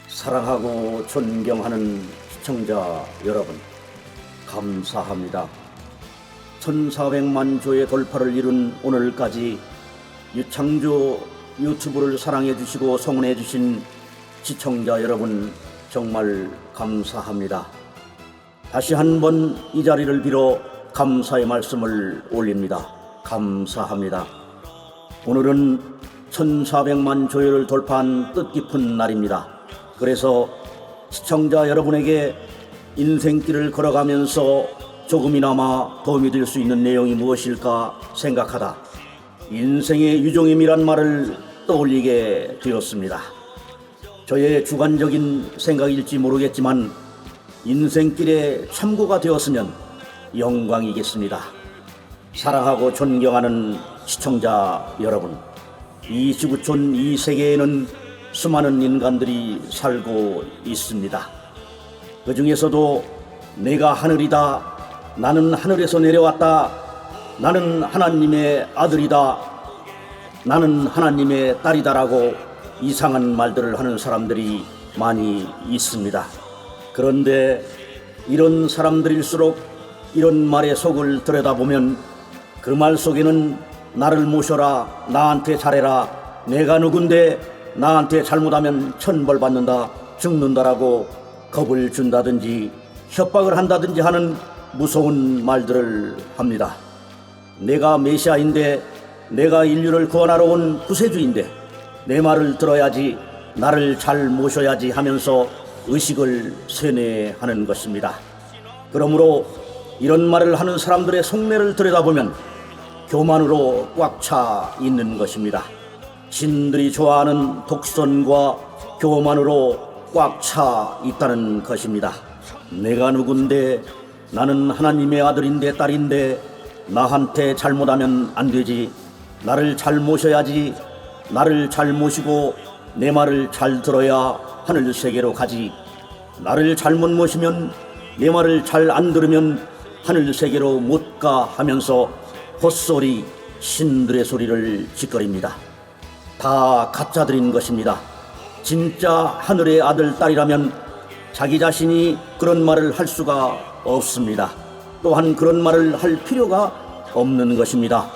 사랑하고 존경하는 시청자 여러분, 감사합니다. 1400만 조의 돌파를 이룬 오늘까지 유창조 유튜브를 사랑해 주시고 성원해 주신 시청자 여러분, 정말 감사합니다. 다시 한번 이 자리를 빌어 감사의 말씀을 올립니다. 감사합니다. 오늘은 1400만 조회를 돌파한 뜻깊은 날입니다. 그래서 시청자 여러분에게 인생길을 걸어가면서 조금이나마 도움이 될 수 있는 내용이 무엇일까 생각하다 인생의 유종임이란 말을 떠올리게 되었습니다. 저의 주관적인 생각일지 모르겠지만 인생길에 참고가 되었으면 영광이겠습니다. 사랑하고 존경하는 시청자 여러분, 이 지구촌 이 세계에는 수많은 인간들이 살고 있습니다. 그 중에서도 내가 하늘이다, 나는 하늘에서 내려왔다, 나는 하나님의 아들이다, 나는 하나님의 딸이다라고 이상한 말들을 하는 사람들이 많이 있습니다. 그런데 이런 사람들일수록 이런 말의 속을 들여다보면 그 말 속에는 나를 모셔라, 나한테 잘해라, 내가 누군데 나한테 잘못하면 천벌받는다, 죽는다라고 겁을 준다든지 협박을 한다든지 하는 무서운 말들을 합니다. 내가 메시아인데, 내가 인류를 구원하러 온 구세주인데 내 말을 들어야지, 나를 잘 모셔야지 하면서 의식을 세뇌하는 것입니다. 그러므로 이런 말을 하는 사람들의 속내를 들여다보면 교만으로 꽉 차 있는 것입니다. 신들이 좋아하는 독선과 교만으로 꽉 차 있다는 것입니다. 내가 누군데, 나는 하나님의 아들인데 딸인데 나한테 잘못하면 안 되지, 나를 잘 모셔야지, 나를 잘 모시고 내 말을 잘 들어야 하늘 세계로 가지, 나를 잘못 모시면, 내 말을 잘 안 들으면 하늘 세계로 못 가 하면서 헛소리, 신들의 소리를 짓거립니다. 다 가짜들인 것입니다. 진짜 하늘의 아들, 딸이라면 자기 자신이 그런 말을 할 수가 없습니다. 또한 그런 말을 할 필요가 없는 것입니다.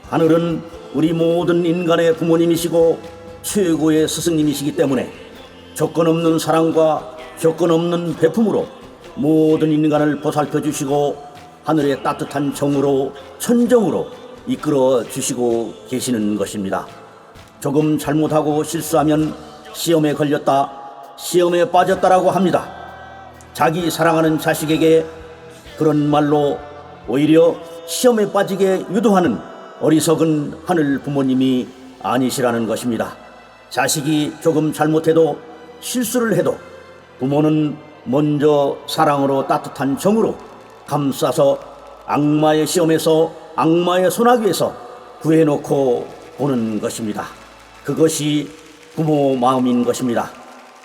하늘은 우리 모든 인간의 부모님이시고 최고의 스승님이시기 때문에 조건 없는 사랑과 조건 없는 베품으로 모든 인간을 보살펴 주시고 하늘의 따뜻한 정으로, 천정으로 이끌어 주시고 계시는 것입니다. 조금 잘못하고 실수하면 시험에 걸렸다, 시험에 빠졌다라고 합니다. 자기 사랑하는 자식에게 그런 말로 오히려 시험에 빠지게 유도하는 어리석은 하늘 부모님이 아니시라는 것입니다. 자식이 조금 잘못해도, 실수를 해도 부모는 먼저 사랑으로 따뜻한 정으로 감싸서 악마의 시험에서, 악마의 소나기에서 구해놓고 보는 것입니다. 그것이 부모 마음인 것입니다.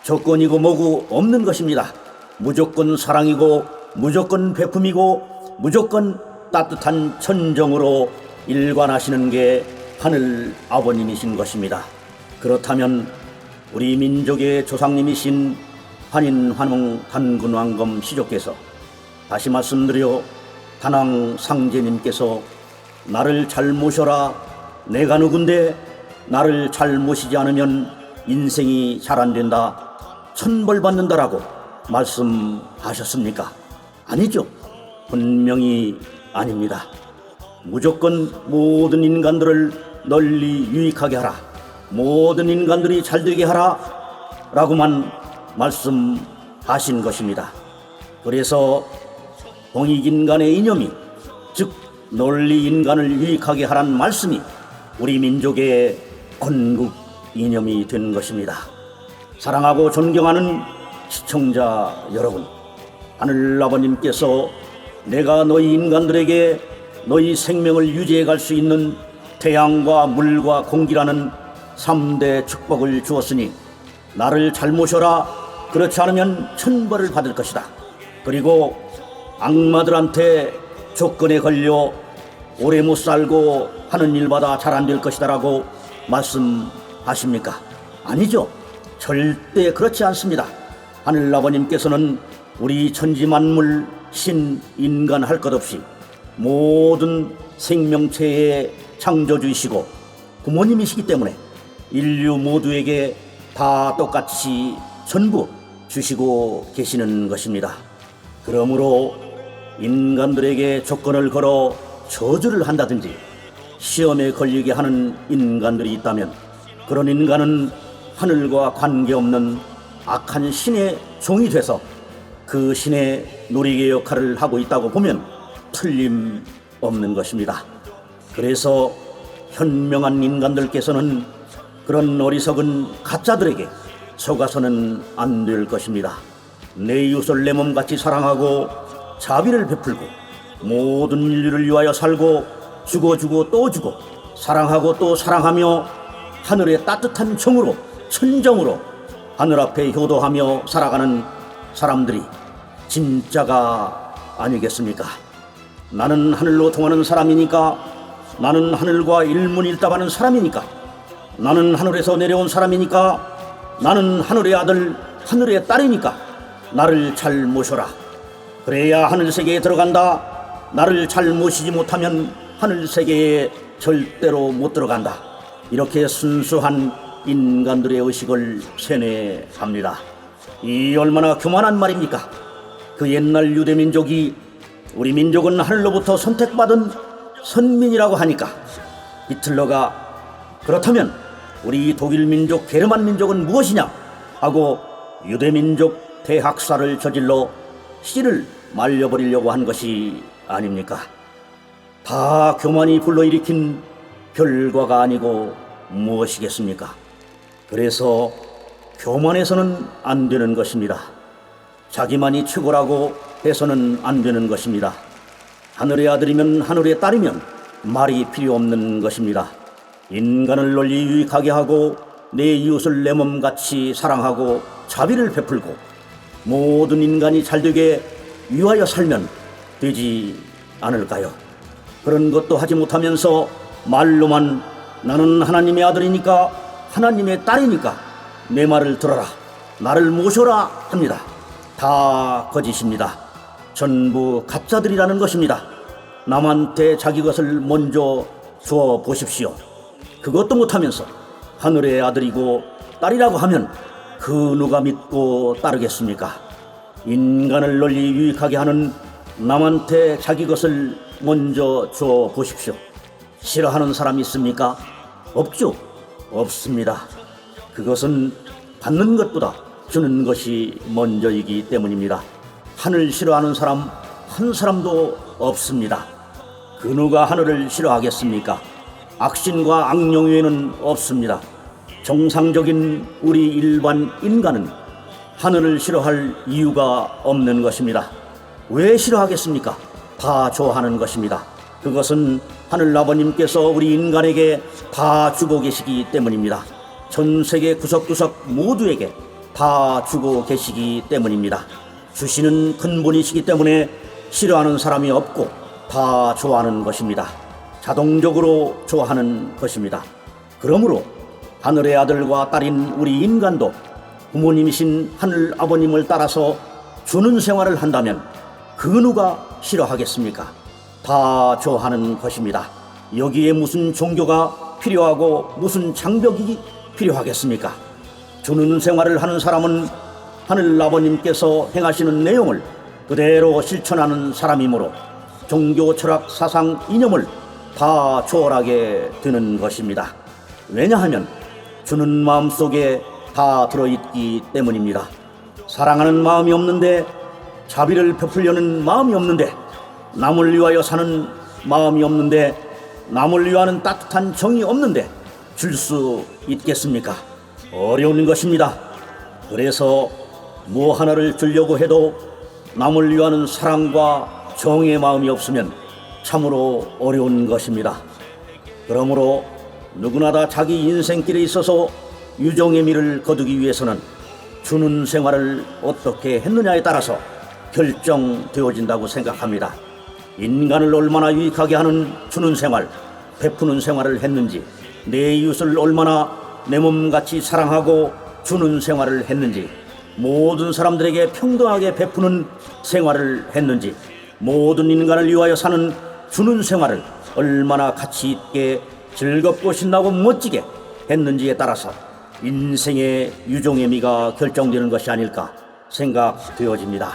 조건이고 뭐고 없는 것입니다. 무조건 사랑이고 무조건 베품이고 무조건 따뜻한 천정으로 일관하시는 게 하늘 아버님이신 것입니다. 그렇다면 우리 민족의 조상님이신 한인 환웅 단군왕검 시조께서, 다시 말씀드려 단왕 상제님께서 나를 잘 모셔라, 내가 누군데 나를 잘 모시지 않으면 인생이 잘 안 된다, 천벌받는다라고 말씀하셨습니까? 아니죠. 분명히 아닙니다. 무조건 모든 인간들을 널리 유익하게 하라, 모든 인간들이 잘되게 하라 라고만 말씀하신 것입니다. 그래서 공익인간의 이념이, 즉 널리 인간을 유익하게 하란 말씀이 우리 민족의 건국 이념이 된 것입니다. 사랑하고 존경하는 시청자 여러분, 하늘아버님께서 내가 너희 인간들에게 너희 생명을 유지해 갈 수 있는 태양과 물과 공기라는 3대 축복을 주었으니 나를 잘 모셔라, 그렇지 않으면 천벌을 받을 것이다. 그리고 악마들한테 조건에 걸려 오래 못 살고 하는 일마다 잘 안 될 것이다 라고 말씀하십니까? 아니죠. 절대 그렇지 않습니다. 하늘아버님께서는 우리 천지만물, 신, 인간 할 것 없이 모든 생명체의 창조주이시고 부모님이시기 때문에 인류 모두에게 다 똑같이 전부 주시고 계시는 것입니다. 그러므로 인간들에게 조건을 걸어 저주를 한다든지 시험에 걸리게 하는 인간들이 있다면 그런 인간은 하늘과 관계없는 악한 신의 종이 돼서 그 신의 놀이개 역할을 하고 있다고 보면 틀림없는 것입니다. 그래서 현명한 인간들께서는 그런 어리석은 가짜들에게 속아서는 안 될 것입니다. 내 이웃을 내 몸같이 사랑하고 자비를 베풀고 모든 인류를 위하여 살고 주고 또 주고 사랑하고 또 사랑하며 하늘의 따뜻한 정으로 천정으로 하늘 앞에 효도하며 살아가는 사람들이 진짜가 아니겠습니까? 나는 하늘로 통하는 사람이니까, 나는 하늘과 일문일답하는 사람이니까, 나는 하늘에서 내려온 사람이니까, 나는 하늘의 아들, 하늘의 딸이니까 나를 잘 모셔라. 그래야 하늘세계에 들어간다. 나를 잘 모시지 못하면 하늘세계에 절대로 못 들어간다. 이렇게 순수한 인간들의 의식을 세뇌합니다. 이 얼마나 교만한 말입니까? 그 옛날 유대민족이 우리 민족은 하늘로부터 선택받은 선민이라고 하니까 히틀러가 그렇다면 우리 독일민족 게르만 민족은 무엇이냐 하고 유대민족 대학살을 저질러 씨를 말려버리려고 한 것이 아닙니까? 다 교만이 불러일으킨 결과가 아니고 무엇이겠습니까? 그래서 교만해서는 안 되는 것입니다. 자기만이 최고라고 해서는 안 되는 것입니다. 하늘의 아들이면 하늘의 딸이면 말이 필요 없는 것입니다. 인간을 널리 유익하게 하고 내 이웃을 내 몸같이 사랑하고 자비를 베풀고 모든 인간이 잘되게 위하여 살면 되지 않을까요? 그런 것도 하지 못하면서 말로만 나는 하나님의 아들이니까 하나님의 딸이니까 내 말을 들어라, 나를 모셔라 합니다. 다 거짓입니다. 전부 가짜들이라는 것입니다. 남한테 자기 것을 먼저 주어 보십시오. 그것도 못하면서 하늘의 아들이고 딸이라고 하면 그 누가 믿고 따르겠습니까? 인간을 널리 유익하게 하는 남한테 자기 것을 먼저 주어 보십시오. 싫어하는 사람이 있습니까? 없죠. 없습니다. 그것은 받는 것보다 주는 것이 먼저이기 때문입니다. 하늘 싫어하는 사람 한 사람도 없습니다. 그 누가 하늘을 싫어하겠습니까? 악신과 악령 외에는 없습니다. 정상적인 우리 일반 인간은 하늘을 싫어할 이유가 없는 것입니다. 왜 싫어하겠습니까? 다 좋아하는 것입니다. 그것은 하늘 아버님께서 우리 인간에게 다 주고 계시기 때문입니다. 전 세계 구석구석 모두에게 다 주고 계시기 때문입니다. 주시는 근본이시기 때문에 싫어하는 사람이 없고 다 좋아하는 것입니다. 자동적으로 좋아하는 것입니다. 그러므로 하늘의 아들과 딸인 우리 인간도 부모님이신 하늘 아버님을 따라서 주는 생활을 한다면 그 누가 싫어하겠습니까? 다 좋아하는 것입니다. 여기에 무슨 종교가 필요하고 무슨 장벽이 필요하겠습니까? 주는 생활을 하는 사람은 하늘 아버님께서 행하시는 내용을 그대로 실천하는 사람이므로 종교, 철학, 사상, 이념을 다 초월하게 되는 것입니다. 왜냐하면 주는 마음 속에 다 들어있기 때문입니다. 사랑하는 마음이 없는데, 자비를 베풀려는 마음이 없는데, 남을 위하여 사는 마음이 없는데, 남을 위하는 따뜻한 정이 없는데 줄 수 있겠습니까? 어려운 것입니다. 그래서 뭐 하나를 주려고 해도 남을 위하는 사랑과 정의 마음이 없으면 참으로 어려운 것입니다. 그러므로 누구나 다 자기 인생길에 있어서 유종의 미를 거두기 위해서는 주는 생활을 어떻게 했느냐에 따라서 결정되어진다고 생각합니다. 인간을 얼마나 유익하게 하는 주는 생활, 베푸는 생활을 했는지, 내 이웃을 얼마나 내 몸같이 사랑하고 주는 생활을 했는지, 모든 사람들에게 평등하게 베푸는 생활을 했는지, 모든 인간을 위하여 사는 주는 생활을 얼마나 가치 있게 즐겁고 신나고 멋지게 했는지에 따라서 인생의 유종의 미가 결정되는 것이 아닐까 생각되어집니다.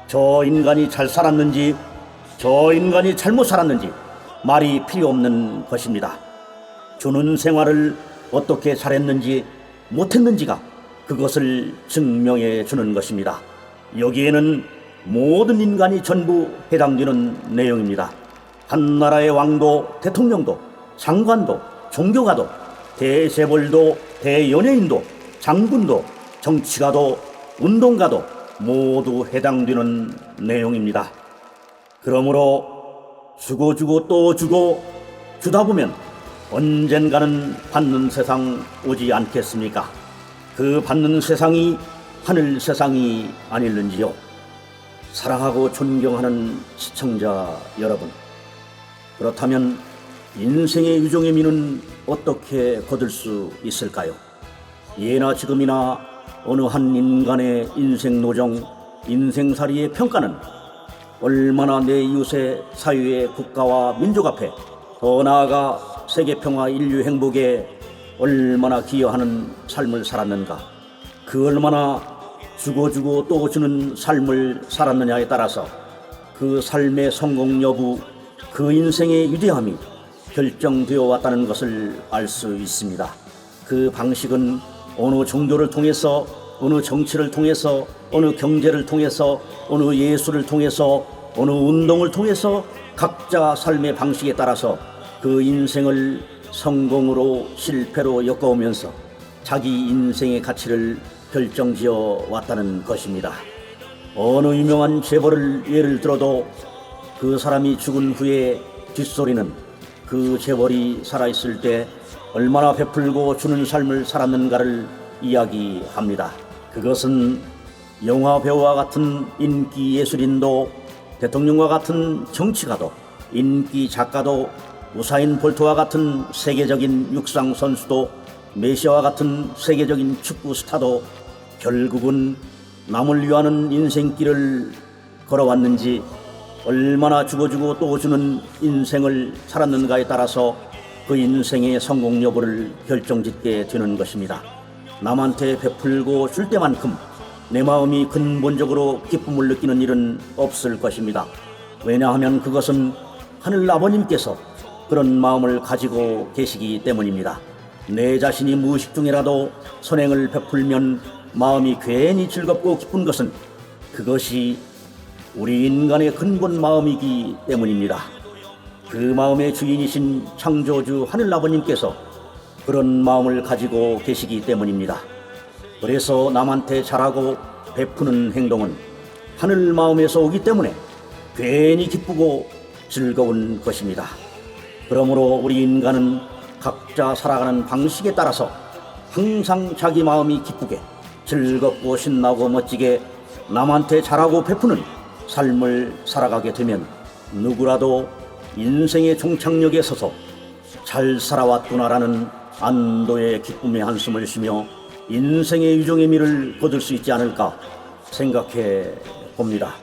저 인간이 잘 살았는지 저 인간이 잘못 살았는지 말이 필요 없는 것입니다. 주는 생활을 어떻게 잘했는지 못했는지가 그것을 증명해 주는 것입니다. 여기에는 모든 인간이 전부 해당되는 내용입니다. 한 나라의 왕도, 대통령도, 장관도, 종교가도, 대재벌도, 대연예인도, 장군도, 정치가도, 운동가도 모두 해당되는 내용입니다. 그러므로 주고 또 주고 주다 보면 언젠가는 받는 세상 오지 않겠습니까? 그 받는 세상이 하늘 세상이 아닐는지요? 사랑하고 존경하는 시청자 여러분, 그렇다면 인생의 유종의 미는 어떻게 거둘 수 있을까요? 예나 지금이나 어느 한 인간의 인생 노정, 인생살이의 평가는 얼마나 내 이웃의 사회의 국가와 민족 앞에, 더 나아가 세계 평화 인류 행복에 얼마나 기여하는 삶을 살았는가, 그 얼마나 주고 또 주는 삶을 살았느냐에 따라서 그 삶의 성공 여부, 그 인생의 위대함이 결정되어 왔다는 것을 알 수 있습니다. 그 방식은 어느 종교를 통해서, 어느 정치를 통해서, 어느 경제를 통해서, 어느 예술을 통해서, 어느 운동을 통해서 각자 삶의 방식에 따라서 그 인생을 성공으로 실패로 엮어오면서 자기 인생의 가치를 결정지어 왔다는 것입니다. 어느 유명한 재벌을 예를 들어도 그 사람이 죽은 후에 뒷소리는 그 재벌이 살아있을 때 얼마나 베풀고 주는 삶을 살았는가를 이야기합니다. 그것은 영화 배우와 같은 인기 예술인도, 대통령과 같은 정치가도, 인기 작가도, 우사인 볼트와 같은 세계적인 육상 선수도, 메시아와 같은 세계적인 축구 스타도 결국은 남을 위하는 인생길을 걸어왔는지, 얼마나 주고 또 주는 인생을 살았는가에 따라서 그 인생의 성공 여부를 결정짓게 되는 것입니다. 남한테 베풀고 줄 때만큼 내 마음이 근본적으로 기쁨을 느끼는 일은 없을 것입니다. 왜냐하면 그것은 하늘 아버님께서 그런 마음을 가지고 계시기 때문입니다. 내 자신이 무의식 중이라도 선행을 베풀면 마음이 괜히 즐겁고 기쁜 것은 그것이 우리 인간의 근본 마음이기 때문입니다. 그 마음의 주인이신 창조주 하늘 아버님께서 그런 마음을 가지고 계시기 때문입니다. 그래서 남한테 잘하고 베푸는 행동은 하늘 마음에서 오기 때문에 괜히 기쁘고 즐거운 것입니다. 그러므로 우리 인간은 각자 살아가는 방식에 따라서 항상 자기 마음이 기쁘게 즐겁고 신나고 멋지게 남한테 잘하고 베푸는 삶을 살아가게 되면 누구라도 인생의 종착역에 서서 잘 살아왔구나라는 안도의 기쁨의 한숨을 쉬며 인생의 유종의 미를 거둘 수 있지 않을까 생각해 봅니다.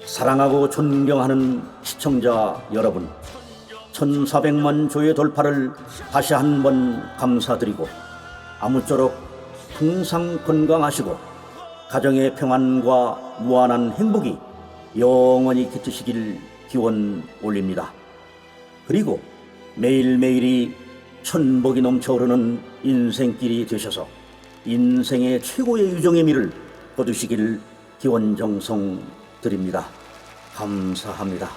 사랑하고 존경하는 시청자 여러분, 1400만 조의 돌파를 다시 한번 감사드리고 아무쪼록 항상 건강하시고 가정의 평안과 무한한 행복이 영원히 깃드시길 기원 올립니다. 그리고 매일매일이 천복이 넘쳐오르는 인생길이 되셔서 인생의 최고의 유종의 미를 거두시길 기원 정성 드립니다. 감사합니다.